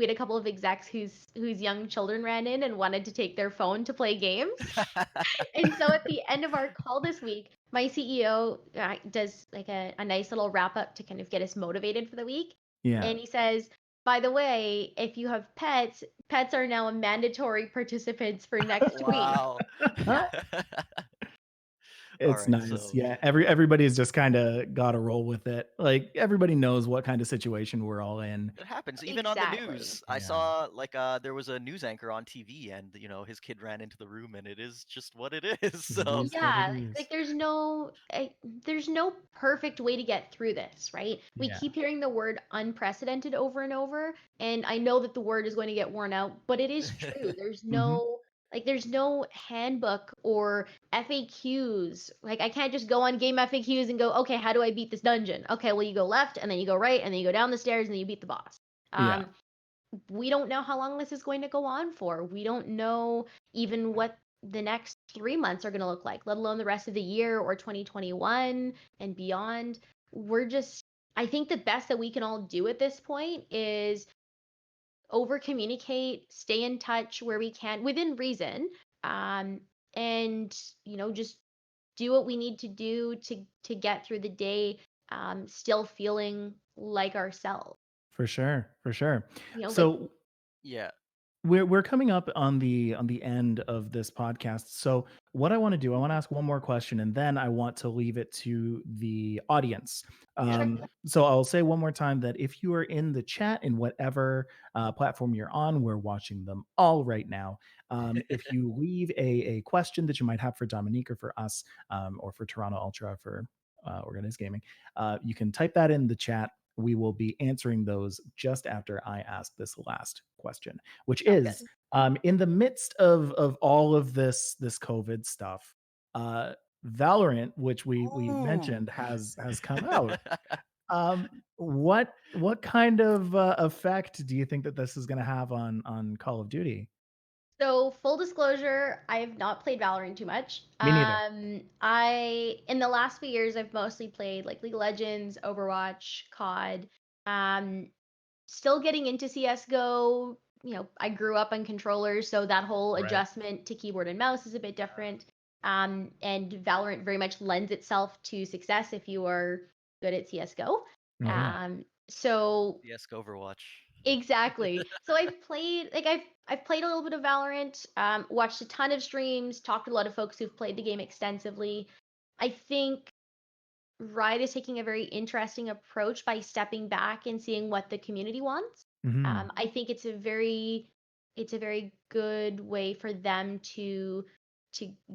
C: execs whose young children ran in and wanted to take their phone to play games. And so at the end of our call this week, my CEO does like a nice little wrap up to kind of get us motivated for the week.
A: Yeah.
C: And he says, by the way, if you have pets, pets are now mandatory participants for next week.
B: Wow. All
A: It's
B: right,
A: nice.
B: so
A: Yeah, everybody's just kinda gotta roll with it. Like, everybody knows what kind of situation we're all in.
B: it happens even on the
C: Exactly.
B: news. I
A: Yeah.
B: saw like there was a news anchor on TV and his kid ran into the room and it is just what it is.
A: It
B: So
A: is what it
C: Yeah, like
A: is.
C: there's no perfect way to get through this, right? We
A: Yeah.
C: keep hearing the word unprecedented over and over, and I know that the word is going to get worn out, but it is true.
A: Mhm.
C: There's no handbook or FAQs. Like I can't just go on game FAQs and go, okay, how do I beat this dungeon? Okay, well you go left and then you go right and then you go down the stairs and then you beat the boss.
A: Yeah.
C: Um, we don't know how long this is going to go on for. We don't know even what the next 3 months are going to look like, let alone the rest of the year or 2021 and beyond. I think the best that we can all do at this point is over communicate, stay in touch where we can within reason, um, and, just do what we need to do to get through the day, still feeling like ourselves.
A: For sure, for sure.
C: Like,
A: So
B: yeah.
A: we're coming up on the end of this podcast. So what I want to do, I want to ask one more question, and then I want to leave it to the audience.
B: Yeah.
C: sure.
A: So I'll say one more time that if you are in the chat in whatever platform you're on, we're watching them all right now. If you leave a question that you might have for Dominique or for us, or for Toronto Ultra for Organized Gaming, you can type that in the chat. We will be answering those just after I ask this last question, which
C: Sounds
A: is
C: good.
A: in the midst of all of this COVID stuff, uh, Valorant, which we
B: Ooh.
A: mentioned, has come out. What kind of effect do you think that this is going to have on Call of Duty?
C: So, full disclosure, I have not played Valorant too much.
A: Me neither.
C: I in the last few years I've mostly played like League of Legends, Overwatch, COD. Um, Still getting into CS:GO. I grew up on controllers, so that whole
A: Right.
C: adjustment to keyboard and mouse is a bit different. And Valorant very much lends itself to success if you are good at CS:GO.
A: Hmm.
C: So
B: Yes, Overwatch.
C: exactly. So I've played a little bit of Valorant, watched a ton of streams, talked to a lot of folks who've played the game extensively. I think Riot is taking a very interesting approach by stepping back and seeing what the community wants.
A: Hmm.
C: I think it's a very it's a very good way for them to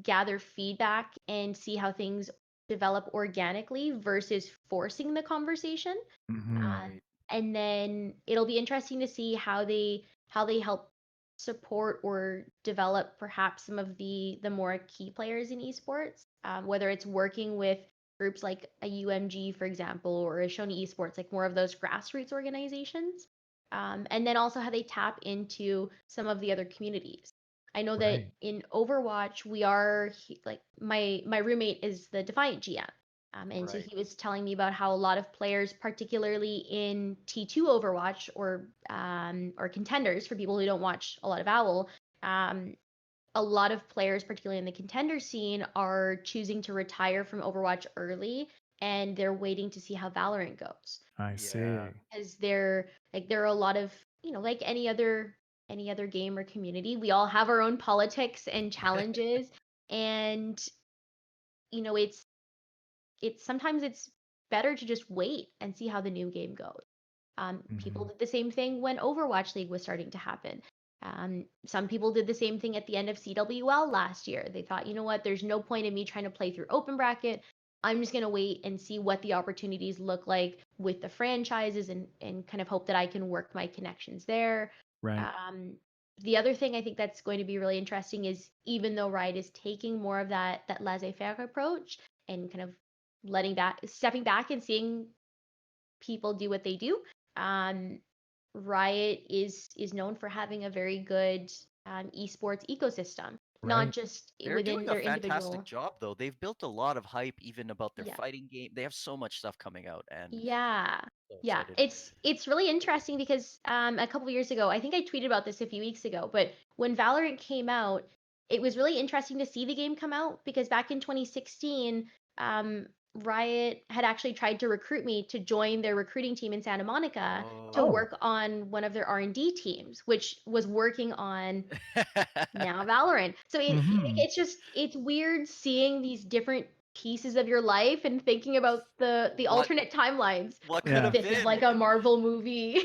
C: gather feedback and see how things develop organically versus forcing the conversation.
A: Hmm.
C: Um,
B: Right.
C: and then it'll be interesting to see how they help support or develop perhaps some of the more key players in esports, whether it's working with groups like a UMG, for example, or a Shoney Esports, like more of those grassroots organizations. And then also how they tap into some of the other communities. I know that
A: Right.
C: in Overwatch, we are like my roommate is the Defiant GM. And so
B: Right.
C: he was telling me about how a lot of players, particularly in T2 Overwatch or contenders for people who don't watch a lot of Owl, um, a lot of players, particularly in the contender scene, are choosing to retire from Overwatch early, and they're waiting to see how Valorant goes.
A: I
B: Yeah.
A: see.
C: Because there are a lot of, like any other game or community, we all have our own politics and challenges, and it's sometimes it's better to just wait and see how the new game goes. People
A: Hmm.
C: did the same thing when Overwatch League was starting to happen. Some people did the same thing at the end of CWL last year. They thought, you know what, there's no point in me trying to play through open bracket. I'm just going to wait and see what the opportunities look like with the franchises and kind of hope that I can work my connections there.
A: Right.
C: Um, the other thing I think that's going to be really interesting is even though Riot is taking more of that laissez-faire approach and kind of stepping back and seeing people do what they do. Um, Riot is known for having a very good esports ecosystem, not
A: Right.
C: just
B: They're
C: within
B: doing a
C: their
B: fantastic
C: individual.
B: job though. They've built a lot of hype even about their
C: Yeah,
B: fighting game. They have so much stuff coming out and
C: yeah,
B: so
C: yeah.
B: excited.
C: It's really interesting because a couple of years ago, I think I tweeted about this a few weeks ago, but when Valorant came out, it was really interesting to see the game come out because back in 2016, Riot had actually tried to recruit me to join their recruiting team in Santa Monica to
B: Oh.
A: Oh.
C: work on one of their R&D teams, which was working on now Valorant. So
A: Hmm.
C: it's weird seeing these different pieces of your life and thinking about the
B: What
C: alternate timelines.
B: what could
A: Yeah.
B: have
C: This is
B: been?
C: like a Marvel movie.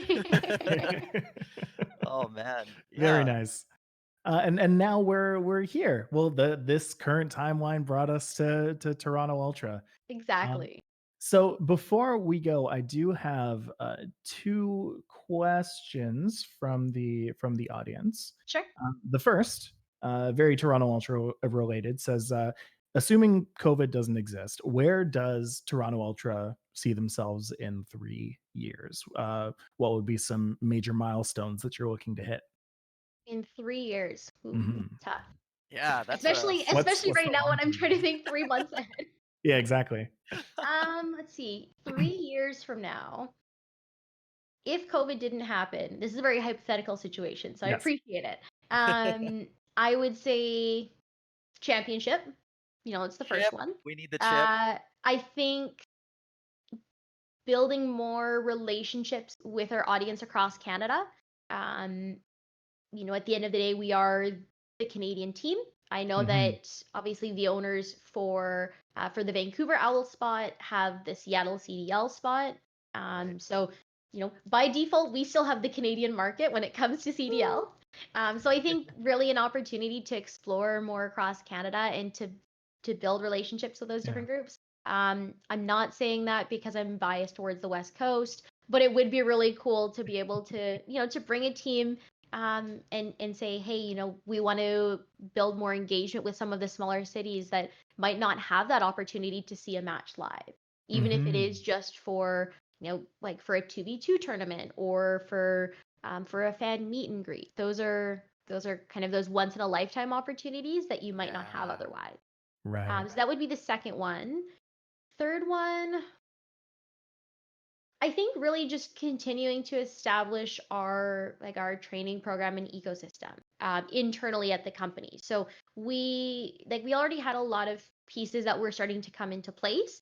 B: Oh man.
A: Very
B: Yeah.
A: nice. And now we're here. Well, this current timeline brought us to Toronto Ultra. Um,
C: Exactly.
A: so before we go, I do have two questions from the audience.
C: Sure.
A: The first, very Toronto Ultra related, says, assuming COVID doesn't exist, where does Toronto Ultra see themselves in 3 years? What would be some major milestones that you're looking to hit?
C: In 3 years. Ooh,
A: Hmm.
C: tough.
B: Yeah, that's a
C: Especially
A: What's
C: especially
A: what's
C: right
A: the
C: now
A: long
C: when I'm
A: term
C: trying to
A: goal?
C: think 3 months ahead.
A: Yeah, exactly.
C: Let's see. 3 years from now, if COVID didn't happen, this is a very hypothetical situation, so I
A: Yes.
C: appreciate it. I would say championship. It's the first
B: chip.
C: one.
B: We need the chip.
C: I think building more relationships with our audience across Canada. Um, at the end of the day, we are the Canadian team. I know
A: Hmm.
C: that obviously the owners for the Vancouver Owl spot have the Seattle CDL spot.
B: Right.
C: So by default, we still have the Canadian market when it comes to CDL. So I think really an opportunity to explore more across Canada and to build relationships with those
A: Yeah.
C: different groups. I'm not saying that because I'm biased towards the West Coast, but it would be really cool to be able to bring a team and say, hey, we want to build more engagement with some of the smaller cities that might not have that opportunity to see a match live, even if it is
A: Hmm.
C: just for like for a 2v2 tournament or for a fan meet and greet. Those are kind of those once in a lifetime opportunities that you might not have
B: Yeah.
C: otherwise.
A: Right.
C: So that would be the second one. Third one, I think really just continuing to establish our training program and ecosystem internally at the company. So we already had a lot of pieces that were starting to come into place.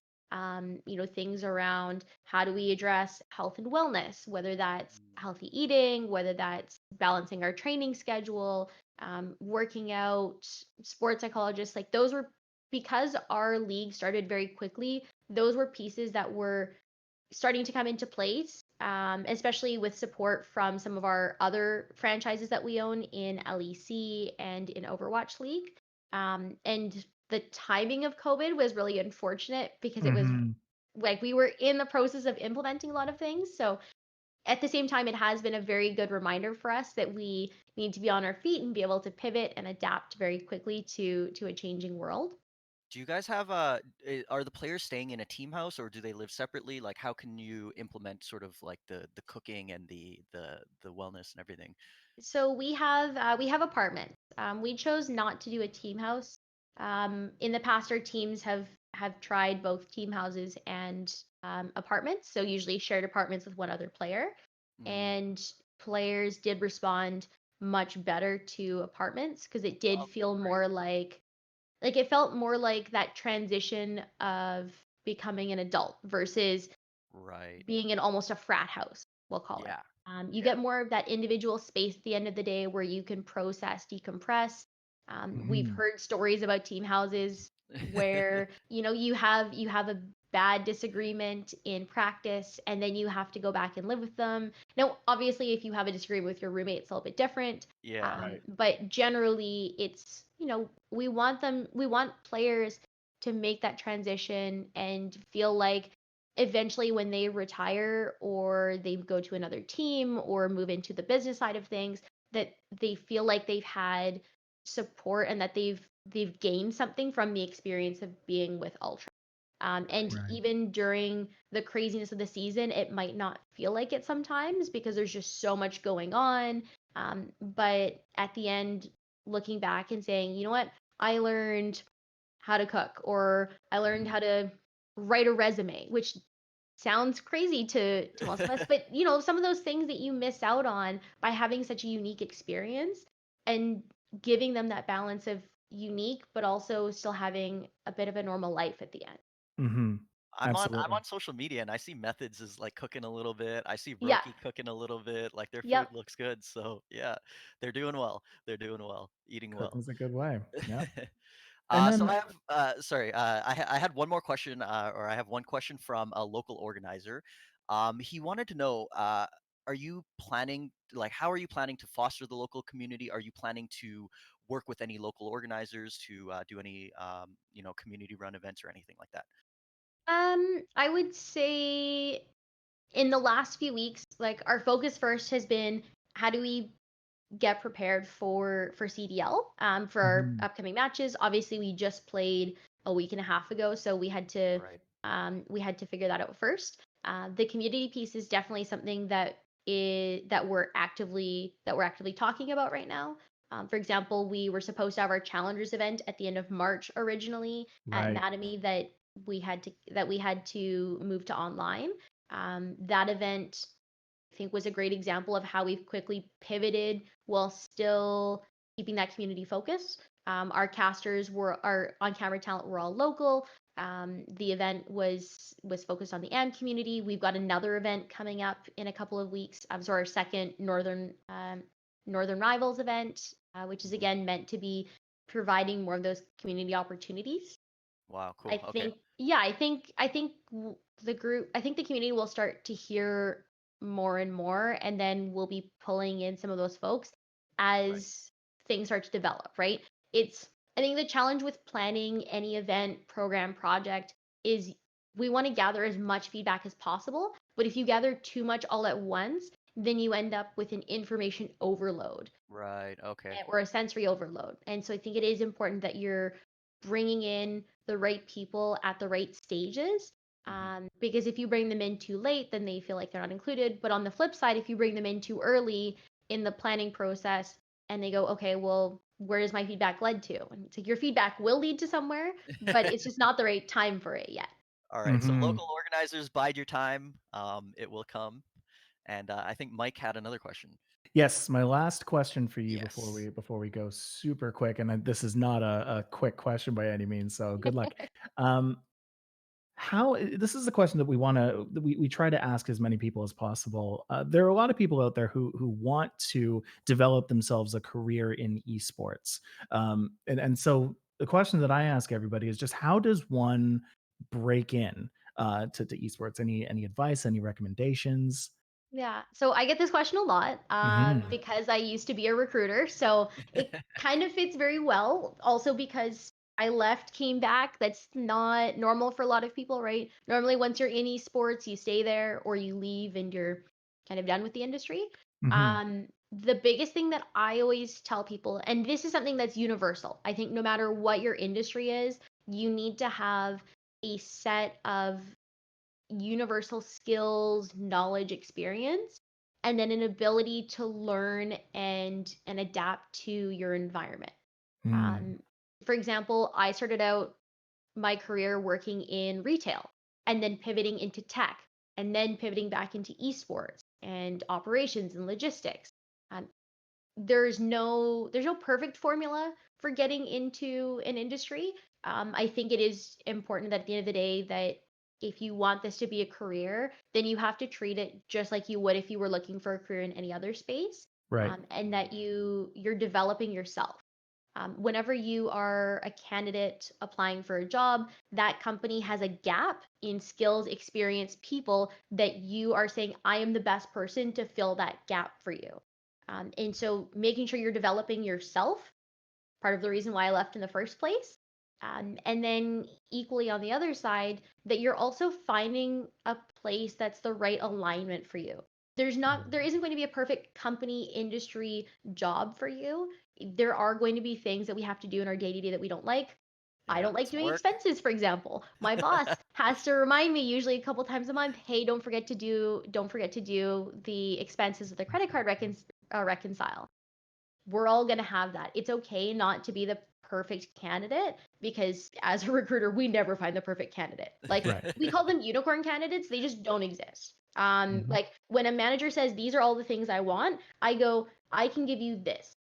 C: Things around how do we address health and wellness, whether that's
B: Mm.
C: healthy eating, whether that's balancing our training schedule, working out, sports psychologists. Like those were because our league started very quickly. Those were pieces that were starting to come into place especially with support from some of our other franchises that we own in LEC and in Overwatch League. And the timing of COVID was really unfortunate because it was
A: Hmm.
C: like we were in the process of implementing a lot of things. So at the same time, it has been a very good reminder for us that we need to be on our feet and be able to pivot and adapt very quickly to a changing world.
B: Do you guys have are the players staying in a team house or do they live separately? Like how can you implement sort of like the cooking and the wellness and everything?
C: So we have apartments. We chose not to do a team house. In the past, our teams have tried both team houses and apartments. So usually shared apartments with one other player,
B: Mm,
C: and players did respond much better to apartments because it did
B: okay,
C: feel
B: great.
C: more like it felt more like that transition of becoming an adult versus
B: Right.
C: being in almost a frat house, we'll call it.
B: Yeah.
C: You
B: Yeah.
C: get more of that individual space at the end of the day where you can process, decompress. We've
A: Hmm.
C: heard stories about team houses where you have a bad disagreement in practice and then you have to go back and live with them. Now, obviously, if you have a disagreement with your roommate, it's a little bit different.
B: Yeah.
A: Right.
C: But generally, it's we want players to make that transition and feel like eventually when they retire or they go to another team or move into the business side of things that they feel like they've had support and that they've gained something from the experience of being with Ultra. And
B: Right.
A: Right.
C: even during the craziness of the season, it might not feel like it sometimes because there's just so much going on. But at the end, looking back and saying, you know what, I learned how to cook or I learned
B: Mhm.
C: how to write a resume, which sounds crazy to most of us, but some of those things that you miss out on by having such a unique experience and giving them that balance of unique but also still having a bit of a normal life at the end.
A: Hmm.
B: I'm
A: Absolutely.
B: on social media and I see Methods is like cooking a little bit. I see
C: Yeah.
B: Roki cooking a little bit. Like their food
C: Yep.
B: looks good. So yeah, they're doing well. They're doing well, eating well.
A: Cooking's a good way. Yeah. And
B: So I
A: then,
B: have sorry, I had one more question, or I have one question from a local organizer. He wanted to know, are you planning, like, how are you planning to foster the local community? Are you planning to work with any local organizers to do any, community run events or anything like that?
C: I would say in the last few weeks, like our focus first has been how do we get prepared for CDL for our
A: mhm,
C: upcoming matches. Obviously, we just played a week and a half ago, so
B: Right.
C: we had to figure that out first. The community piece is definitely something that we're actively talking about right now. For example, we were supposed to have our challengers event at the end of March originally at
A: right.
C: Anatomy that we had to move to online. That event I think was a great example of how we've quickly pivoted while still keeping that community focus. Our casters were our on-camera talent were all local. The event was focused on the AM community. We've got another event coming up in a couple of weeks. So our second Northern Rivals event, which is
B: Mhm.
C: again meant to be providing more of those community opportunities.
B: Wow,
C: I
B: cool. Okay.
C: think, yeah, I think the community will start to hear more and more, and then we'll be pulling in some of those folks
B: Right.
C: as things start to develop, right? It's, I think the challenge with planning any event, program, project is we want to gather as much feedback as possible. But if you gather too much all at once, then you end up with an information overload
B: Right. Okay.
C: or a sensory overload. And so I think it is important that you're bringing in the right people at the right stages.
B: Mhm.
C: Because if you bring them in too late, then they feel like they're not included. But on the flip side, if you bring them in too early in the planning process and they go, okay, well, where does my feedback led to? And it's like your feedback will lead to somewhere, but it's just not the right time for it yet.
B: All right. So
A: Mhm.
B: local organizers, bide your time. It will come. And I think Mike had another question.
A: Yes, my last question for you
B: Yes.
A: before we go super quick, and this is not a quick question by any means, so good luck. Um, this is a question that we try to ask as many people as possible. There are a lot of people out there who want to develop themselves a career in esports, and so the question that I ask everybody is just how does one break in to esports? Any advice? Any recommendations?
C: Yeah. So I get this question a lot because I used to be a recruiter. So it kind of fits very well. Also because I left, came back. That's not normal for a lot of people, right? Normally, once you're in esports, you stay there or you leave and you're kind of done with the industry.
A: Mhm.
C: The biggest thing that I always tell people, and this is something that's universal, I think no matter what your industry is, you need to have a set of universal skills, knowledge, experience, and then an ability to learn and adapt to your environment.
A: Mm.
C: Um, for example, I started out my career working in retail and then pivoting into tech and then pivoting back into esports and operations and logistics. Um, there's no perfect formula for getting into an industry. I think it is important that at the end of the day that if you want this to be a career, then you have to treat it just like you would if you were looking for a career in any other space,
A: Right.
C: and that you're developing yourself. Whenever you are a candidate applying for a job, that company has a gap in skills, experience, people that you are saying, I am the best person to fill that gap for you. And so making sure you're developing yourself, part of the reason why I left in the first place. And then equally on the other side, that you're also finding a place that's the right alignment for you. There isn't going to be a perfect company, industry, job for you. There are going to be things that we have to do in our day to day that we don't like. I
B: Yeah,
C: don't like
B: some
C: doing
B: work.
C: expenses, for example. My boss has to remind me usually a couple times a month, hey, don't forget to do the expenses with the credit card reconcile. We're all going to have that. It's okay not to be the perfect candidate because as a recruiter, we never find the perfect candidate. Like
A: Right.
C: we call them unicorn candidates, they just don't exist.
A: Mhm.
C: Like when a manager says these are all the things I want, I go, I can give you this.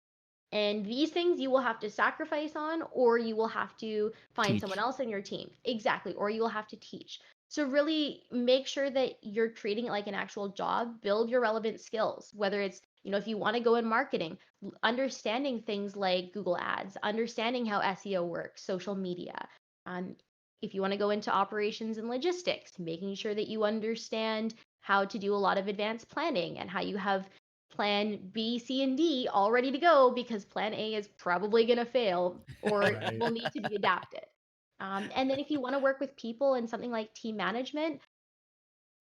C: And these things you will have to sacrifice on, or you will have to find someone
A: Teach.
C: else in your team. Exactly. Or you will have to teach. So, really make sure that you're treating it like an actual job. Build your relevant skills, whether it's, if you want to go in marketing, understanding things like Google Ads, understanding how SEO works, social media. Um, if you want to go into operations and logistics, making sure that you understand how to do a lot of advanced planning and how you have plan B, C, and D all ready to go because plan A is probably going to fail or
A: Right.
C: will need to be adapted. And then if you want to work with people and something like team management,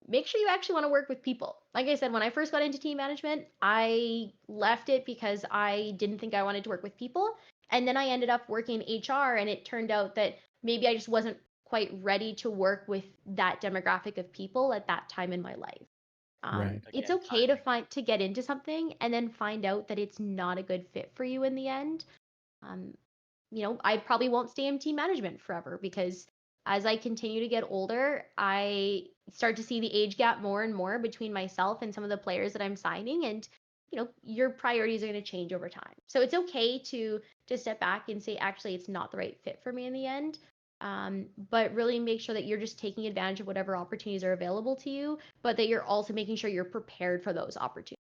C: make sure you actually want to work with people. Like I said, when I first got into team management, I left it because I didn't think I wanted to work with people. And then I ended up working in HR, and it turned out that maybe I just wasn't quite ready to work with that demographic of people at that time in my life.
A: Right.
C: It's
B: Again,
C: okay
B: timing.
C: to get into something and then find out that it's not a good fit for you in the end. Um, I probably won't stay in team management forever because as I continue to get older, I start to see the age gap more and more between myself and some of the players that I'm signing, and your priorities are going to change over time. So it's okay to step back and say, actually, it's not the right fit for me in the end. But really make sure that you're just taking advantage of whatever opportunities are available to you, but that you're also making sure you're prepared for those opportunities.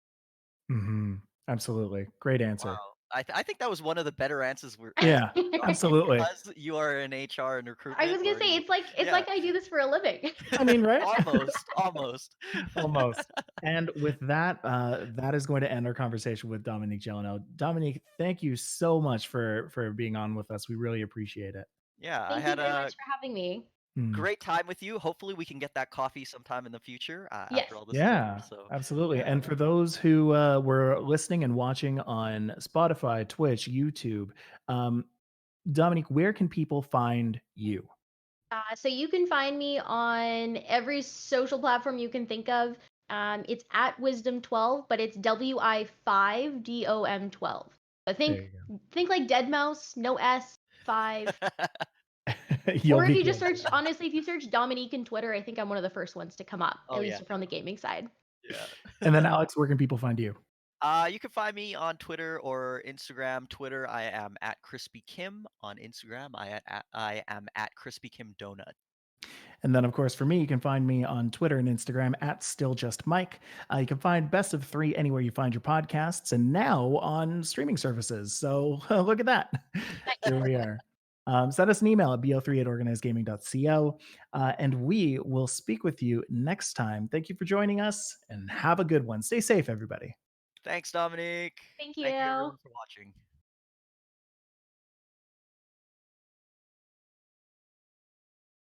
A: Mhm. Absolutely. Great answer.
B: Wow. I think that was one of the better answers we've
A: Yeah,
B: gotten
A: absolutely.
B: because you are in HR and
C: I
B: recruitment
C: was gonna
B: or
C: say
B: you
C: it's
B: yeah.
C: like I do this for a living.
A: I mean, right?
B: Almost, almost.
A: Almost. And with that, that is going to end our conversation with Dominique Gelineau. Dominique, thank you so much for being on with us. We really appreciate it.
B: Yeah, I
C: Thank you
B: had
C: very much
B: a
C: for having me.
A: Mm.
B: great time with you. Hopefully, we can get that coffee sometime in the future
C: Yes.
B: after all this is over.
A: Yeah,
B: So,
A: absolutely.
B: yeah.
A: And for those who were listening and watching on Spotify, Twitch, YouTube, um, Dominique, where can people find you?
C: So you can find me on every social platform you can think of. It's at Wisdom12, but it's WI5DOM12. But
A: There you
C: think like Dead Mouse, no S, 5.
A: go. You'll
C: Or if
A: be
C: you just
A: good.
C: search, honestly, if you search Dominique in Twitter, I think I'm one of the first ones to come up,
B: Oh
C: at
B: yeah,
C: least from the gaming side.
B: yeah.
A: And then Alex, where can people find you?
B: You can find me on Twitter or Instagram. Twitter, I am at KrispyKim. On Instagram, I am at KrispyKim Donut.
A: And then, of course, for me, you can find me on Twitter and Instagram at StillJustMike. You can find Best of Three anywhere you find your podcasts and now on streaming services. So look at that. Here we are. Send us an email at bo3@organizedgaming.co, and we will speak with you next time. Thank you for joining us, and have a good one. Stay safe, everybody.
B: Thanks, Dominique.
C: Thank
B: Thank you
C: you.
B: everyone for watching.